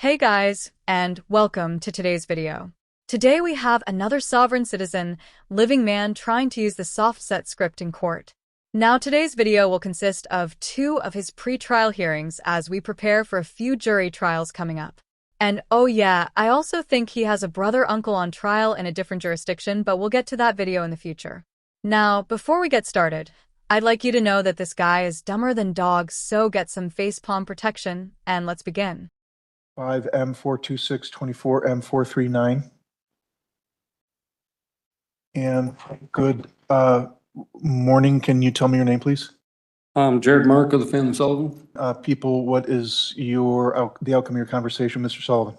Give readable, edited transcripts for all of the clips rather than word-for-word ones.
Hey guys, and welcome to today's video. Today we have another sovereign citizen, living man trying to use the soft set script in court. Now today's video will consist of 2 of his pre-trial hearings as we prepare for a few jury trials coming up. And oh yeah, I also think he has a brother-uncle on trial in a different jurisdiction, but we'll get to that video in the future. Now, before we get started, I'd like you to know that this guy is dumber than dogs, so get some facepalm protection, and let's begin. 5M42624 M439. And good morning. Can you tell me your name, please? Jared Mark of the family Sullivan. People, what is the outcome of your conversation, Mr. Sullivan?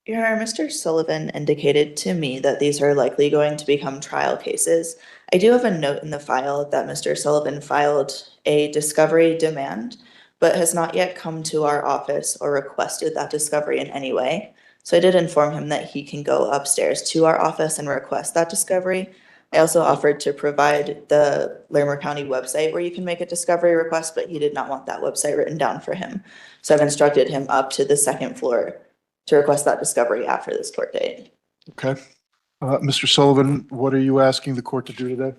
Your Honor, Mr. Sullivan indicated to me that these are likely going to become trial cases. I do have a note in the file that Mr. Sullivan filed a discovery demand, but has not yet come to our office or requested that discovery in any way. So I did inform him that he can go upstairs to our office and request that discovery. I also offered to provide the Larimer County website where you can make a discovery request, but he did not want that website written down for him. So I've instructed him up to the second floor to request that discovery after this court date. Okay. Mr. Sullivan, what are you asking the court to do today?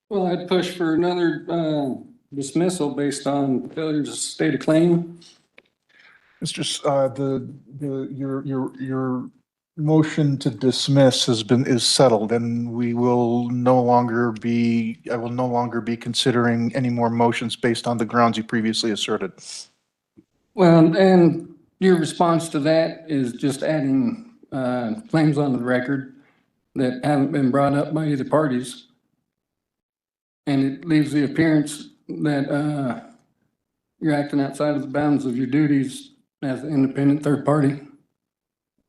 Well, I'd push for another dismissal based on failure to state a claim. Your motion to dismiss is settled, and I will no longer be considering any more motions based on the grounds you previously asserted. Well, and your response to that is just adding claims on the record that haven't been brought up by either parties. And it leaves the appearance that you're acting outside of the bounds of your duties as an independent third party.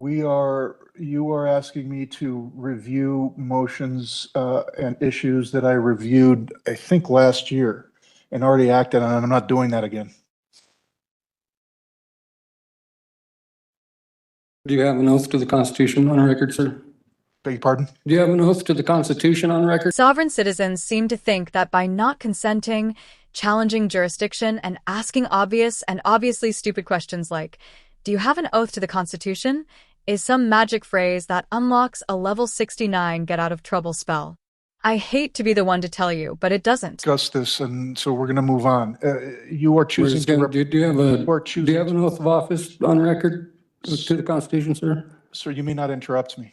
You are asking me to review motions and issues that I reviewed, I think, last year and already acted on, and I'm not doing that again. Do you have an oath to the Constitution on record, sir? Beg your pardon? Do you have an oath to the Constitution on record? Sovereign citizens seem to think that by not consenting, challenging jurisdiction, and asking obvious and obviously stupid questions like, "Do you have an oath to the Constitution?" is some magic phrase that unlocks a level 69 get out of trouble spell. I hate to be the one to tell you, but it doesn't. Discuss this, and so we're going to move on. You are choosing to... Do you have an oath of office on record to the Constitution, sir? Sir, you may not interrupt me.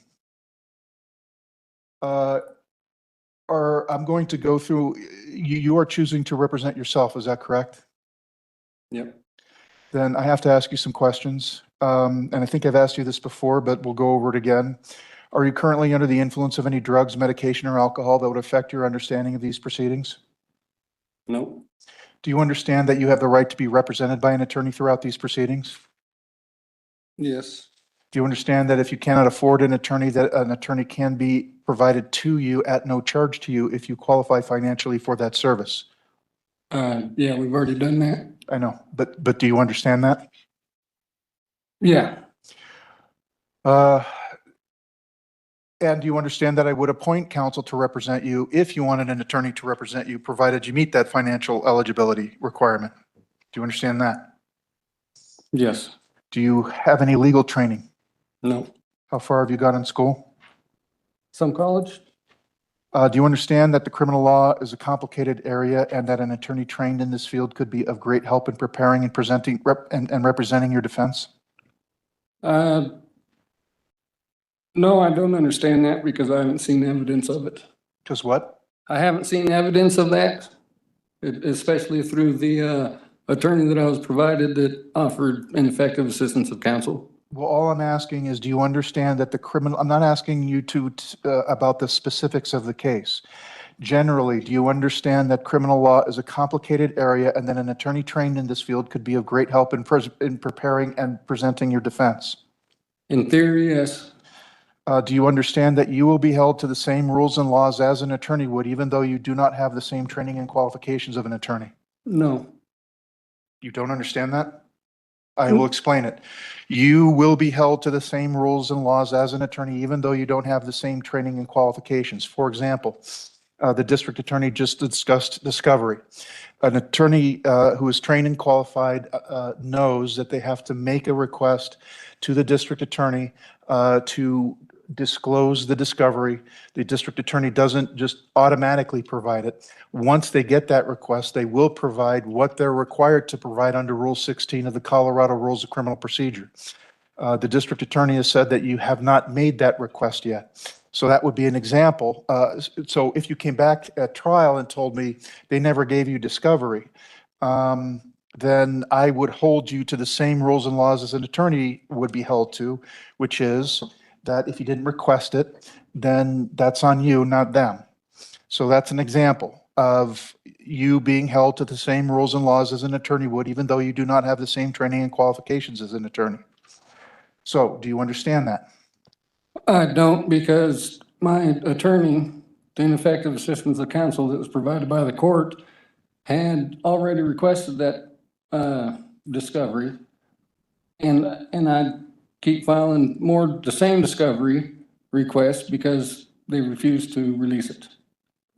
I'm going to go through, you are choosing to represent yourself, is that correct? Yep. Then I have to ask you some questions. And I think I've asked you this before, but we'll go over it again. Are you currently under the influence of any drugs, medication, or alcohol that would affect your understanding of these proceedings? No. Do you understand that you have the right to be represented by an attorney throughout these proceedings? Yes. Do you understand that if you cannot afford an attorney, that an attorney can be provided to you at no charge to you if you qualify financially for that service? Yeah, we've already done that. I know, but do you understand that? Yeah. And do you understand that I would appoint counsel to represent you if you wanted an attorney to represent you, provided you meet that financial eligibility requirement? Do you understand that? Yes. Do you have any legal training? No. How far have you got in school? Some college? Do you understand that the criminal law is a complicated area and that an attorney trained in this field could be of great help in preparing and presenting and representing your defense? No, I don't understand that because I haven't seen evidence of it. Because what? I haven't seen evidence of that, especially through the attorney that I was provided that offered ineffective assistance of counsel. Well, all I'm asking is, do you understand that I'm not asking you about the specifics of the case. Generally, do you understand that criminal law is a complicated area and that an attorney trained in this field could be of great help in preparing and presenting your defense? In theory, yes. Do you understand that you will be held to the same rules and laws as an attorney would, even though you do not have the same training and qualifications of an attorney? No. You don't understand that? I will explain it. You will be held to the same rules and laws as an attorney, even though you don't have the same training and qualifications. For example, The district attorney just discussed discovery. An attorney who is trained and qualified knows that they have to make a request to the district attorney to disclose the discovery. The district attorney doesn't just automatically provide it. Once they get that request, they will provide what they're required to provide under Rule 16 of the Colorado Rules of Criminal Procedure. The district attorney has said that you have not made that request yet. So that would be an example. So if you came back at trial and told me they never gave you discovery, then I would hold you to the same rules and laws as an attorney would be held to, which is that if you didn't request it, then that's on you, not them. So that's an example of you being held to the same rules and laws as an attorney would, even though you do not have the same training and qualifications as an attorney. So do you understand that? I don't, because my attorney, the ineffective assistance of counsel that was provided by the court, had already requested that discovery. And I keep filing the same discovery requests because they refuse to release it.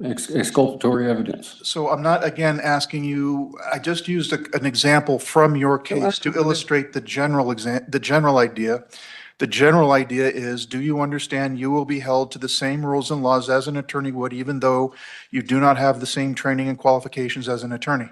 Exculpatory evidence. So I'm not, again, asking you, I just used an example from your case to illustrate the general idea. The general idea is, do you understand you will be held to the same rules and laws as an attorney would, even though you do not have the same training and qualifications as an attorney?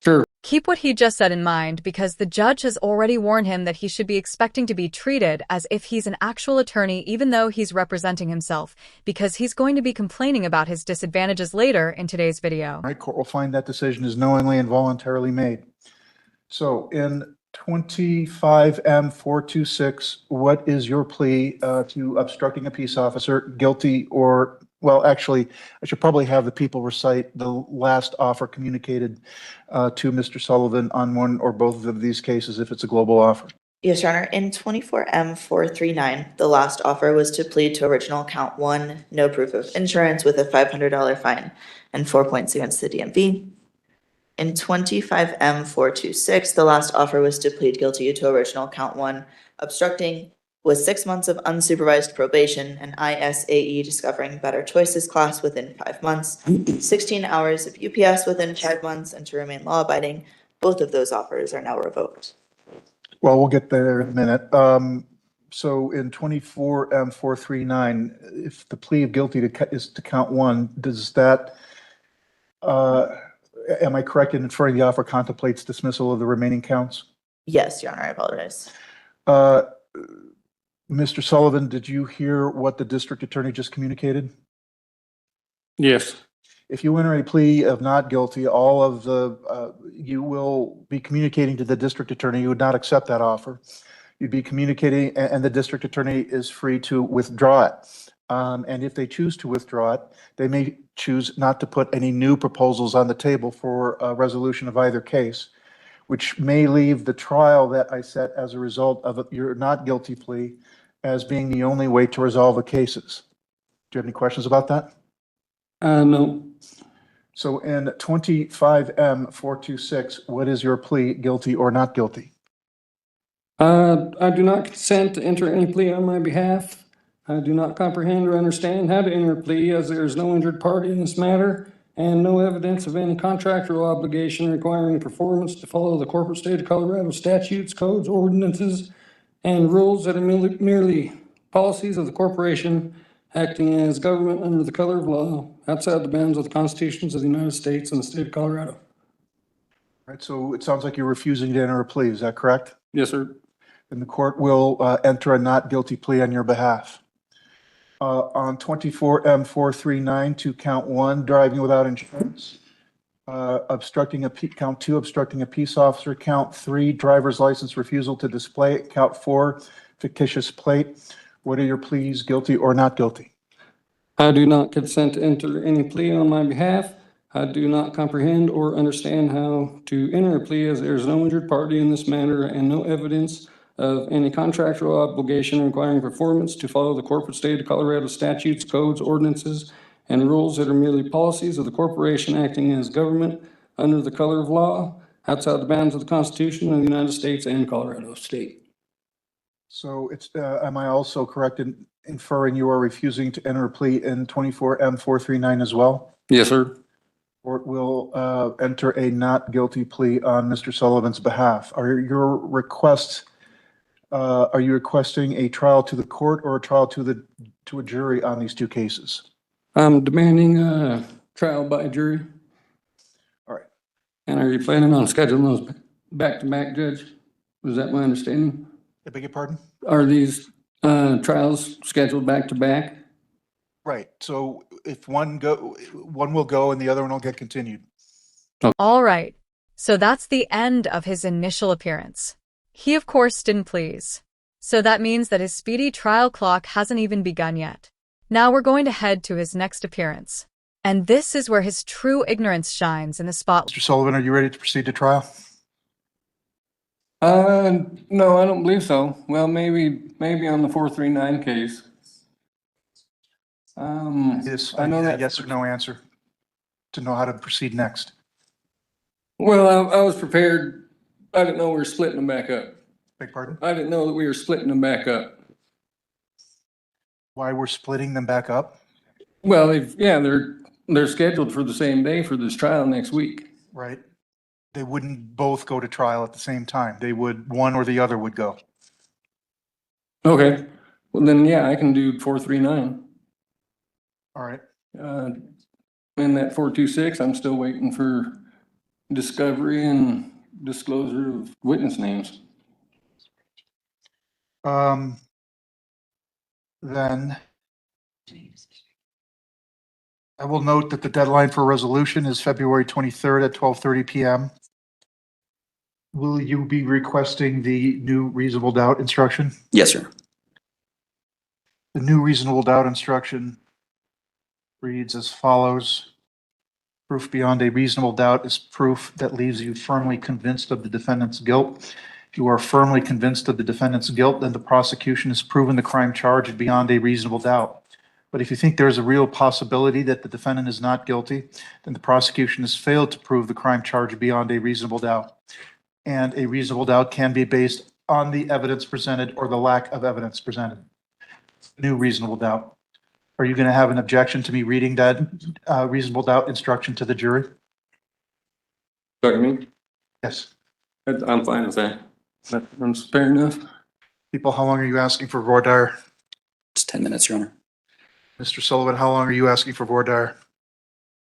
Sure. Keep what he just said in mind, because the judge has already warned him that he should be expecting to be treated as if he's an actual attorney, even though he's representing himself, because he's going to be complaining about his disadvantages later in today's video. All right, court will find that decision is knowingly and voluntarily made. So in 25M426, what is your plea to obstructing a peace officer, guilty or, well, actually, I should probably have the people recite the last offer communicated to Mr. Sullivan on one or both of these cases if it's a global offer. Yes, Your Honor. In 24M439, the last offer was to plead to original count 1, no proof of insurance with a $500 fine and 4 points against the DMV. In 25M426, the last offer was to plead guilty to original count 1, obstructing with 6 months of unsupervised probation, an ISAE discovering better choices class within 5 months, 16 hours of UPS within 5 months, and to remain law-abiding. Both of those offers are now revoked. Well, we'll get there in a minute. So in 24M439, if the plea of guilty is to count 1, does that, am I correct in inferring the offer contemplates dismissal of the remaining counts? Yes, Your Honor, I apologize. Mr. Sullivan, did you hear what the district attorney just communicated? Yes. If you enter a plea of not guilty, all of the, you will be communicating to the district attorney you would not accept that offer. You'd be communicating, and the district attorney is free to withdraw it. And if they choose to withdraw it, they may choose not to put any new proposals on the table for a resolution of either case, which may leave the trial that I set as a result of your not guilty plea as being the only way to resolve the cases. Do you have any questions about that? No. So in 25M426, what is your plea, guilty or not guilty? I do not consent to enter any plea on my behalf. I do not comprehend or understand how to enter a plea, as there is no injured party in this matter and no evidence of any contractual obligation requiring performance to follow the corporate state of Colorado statutes, codes, ordinances, and rules that are merely policies of the corporation acting as government under the color of law outside the bounds of the constitutions of the United States and the state of Colorado. All right, so it sounds like you're refusing to enter a plea. Is that correct? Yes, sir. Then the court will enter a not guilty plea on your behalf. On 24M439 to count 1, driving without insurance, count 2, obstructing a peace officer, count 3, driver's license refusal to display, count 4, fictitious plate. What are your pleas, guilty or not guilty? I do not consent to enter any plea on my behalf. I do not comprehend or understand how to enter a plea, as there is no injured party in this matter and no evidence of any contractual obligation requiring performance to follow the corporate state of Colorado statutes, codes, ordinances, and rules that are merely policies of the corporation acting as government under the color of law outside the bounds of the Constitution of the United States and Colorado State. So it's, am I also correct in inferring you are refusing to enter a plea in 24M439 as well. Yes, sir. Court will enter a not guilty plea on Mr. Sullivan's behalf. Are you requesting a trial to the court or a trial to a jury on these two cases? I'm demanding a trial by jury. All right. And are you planning on scheduling those back-to-back, Judge? Was that my understanding? I beg your pardon? Are these trials scheduled back-to-back? Right. So if one will go and the other one will get continued. All right. So that's the end of his initial appearance. He, of course, didn't please. So that means that his speedy trial clock hasn't even begun yet. Now we're going to head to his next appearance. And this is where his true ignorance shines in the spotlight. Mr. Sullivan, are you ready to proceed to trial? No, I don't believe so. Well, maybe on the 439 case. Yes, I know that. yes or no answer to know how to proceed next. Well, I was prepared. I didn't know we were splitting them back up. Beg pardon? I didn't know that we were splitting them back up. Why we're splitting them back up? Well, they're scheduled for the same day for this trial next week. Right. They wouldn't both go to trial at the same time. One or the other would go. Okay. Well, then, yeah, I can do 439. All right. And that 426, I'm still waiting for discovery and disclosure of witness names. Then I will note that the deadline for resolution is February 23rd at 12:30 PM. Will you be requesting the new reasonable doubt instruction? Yes, sir. The new reasonable doubt instruction reads as follows. Proof beyond a reasonable doubt is proof that leaves you firmly convinced of the defendant's guilt. If you are firmly convinced of the defendant's guilt, then the prosecution has proven the crime charged beyond a reasonable doubt. But if you think there is a real possibility that the defendant is not guilty, then the prosecution has failed to prove the crime charged beyond a reasonable doubt. And a reasonable doubt can be based on the evidence presented or the lack of evidence presented. New reasonable doubt. Are you going to have an objection to me reading that reasonable doubt instruction to the jury? Sorry, me? Yes. I'm fine with that. That's fair enough. People, how long are you asking for voir dire? It's 10 minutes, Your Honor. Mr. Sullivan, how long are you asking for voir dire?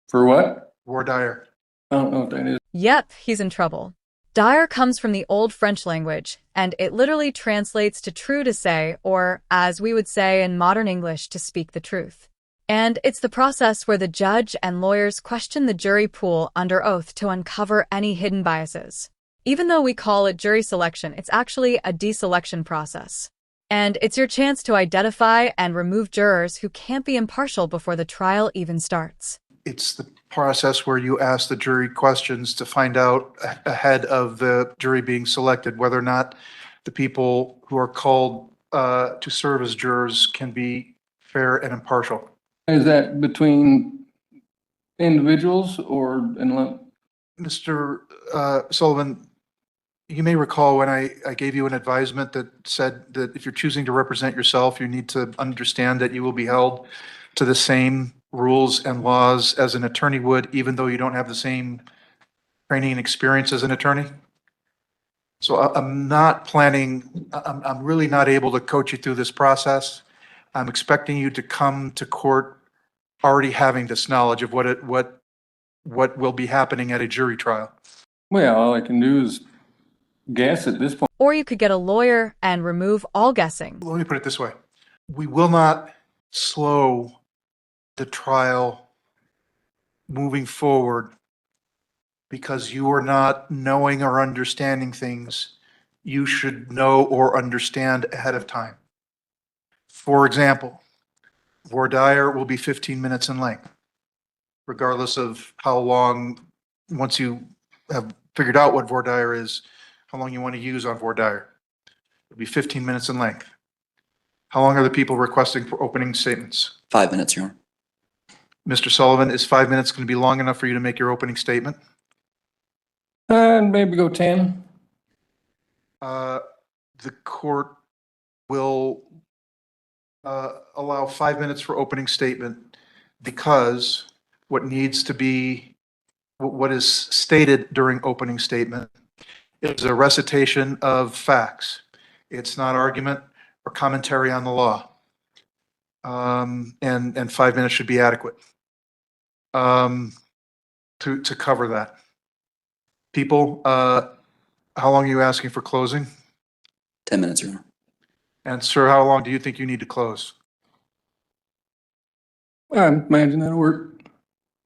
For what? Voir dire. I don't know what that is. Yep, he's in trouble. Dire comes from the Old French language, and it literally translates to true to say, or, as we would say in modern English, to speak the truth. And it's the process where the judge and lawyers question the jury pool under oath to uncover any hidden biases. Even though we call it jury selection, it's actually a deselection process. And it's your chance to identify and remove jurors who can't be impartial before the trial even starts. It's the process where you ask the jury questions to find out ahead of the jury being selected whether or not the people who are called to serve as jurors can be fair and impartial. Is that between individuals or in Mr. Sullivan, you may recall when I gave you an advisement that said that if you're choosing to represent yourself, you need to understand that you will be held to the same rules and laws as an attorney would, even though you don't have the same training and experience as an attorney. So I'm not planning, I'm really not able to coach you through this process. I'm expecting you to come to court already having this knowledge of what will be happening at a jury trial. Well, all I can do is guess at this point. Or you could get a lawyer and remove all guessing. Let me put it this way. We will not slow the trial moving forward because you are not knowing or understanding things you should know or understand ahead of time. For example, voir dire will be 15 minutes in length, regardless of how long, once you have figured out what voir dire is, how long you want to use on voir dire. It'll be 15 minutes in length. How long are the people requesting for opening statements? 5 minutes, Your Honor. Mr. Sullivan, is 5 minutes going to be long enough for you to make your opening statement? Maybe go 10. The court will allow 5 minutes for opening statement because what needs to be, what is stated during opening statement is a recitation of facts. It's not argument or commentary on the law. And 5 minutes should be adequate to cover that. People, how long are you asking for closing? 10 minutes, Your Honor. And sir, how long do you think you need to close? I imagine that'll work.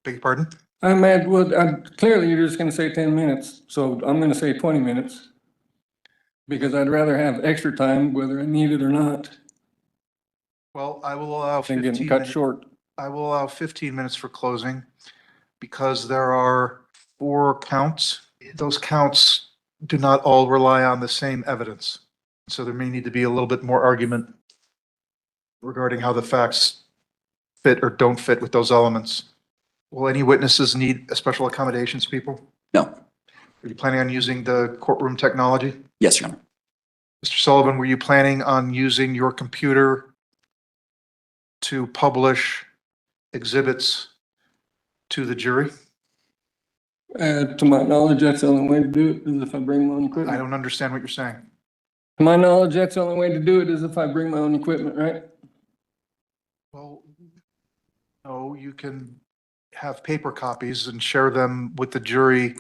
Beg your pardon? I imagine, well, clearly you're just gonna say 10 minutes, so I'm gonna say 20 minutes. Because I'd rather have extra time, whether I need it or not, Well, I will allow than 15 getting cut minutes. short. I will allow 15 minutes for closing because there are 4 counts. Those counts do not all rely on the same evidence. So there may need to be a little bit more argument regarding how the facts fit or don't fit with those elements. Will any witnesses need special accommodations, people? No. Are you planning on using the courtroom technology? Yes, Your Honor. Mr. Sullivan, were you planning on using your computer to publish exhibits to the jury? To my knowledge, that's the only way to do it, is if I bring my own I equipment. don't understand what you're saying. To my knowledge, that's the only way to do it, is if I bring my own equipment, right? Well, no, you can have paper copies and share them with the jury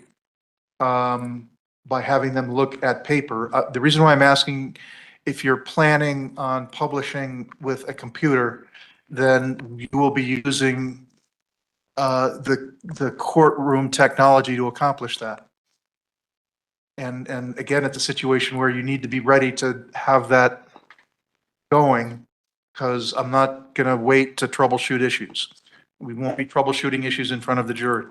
by having them look at paper. The reason why I'm asking, if you're planning on publishing with a computer, then you will be using the courtroom technology to accomplish that. And again, it's a situation where you need to be ready to have that going, because I'm not going to wait to troubleshoot issues. We won't be troubleshooting issues in front of the jury.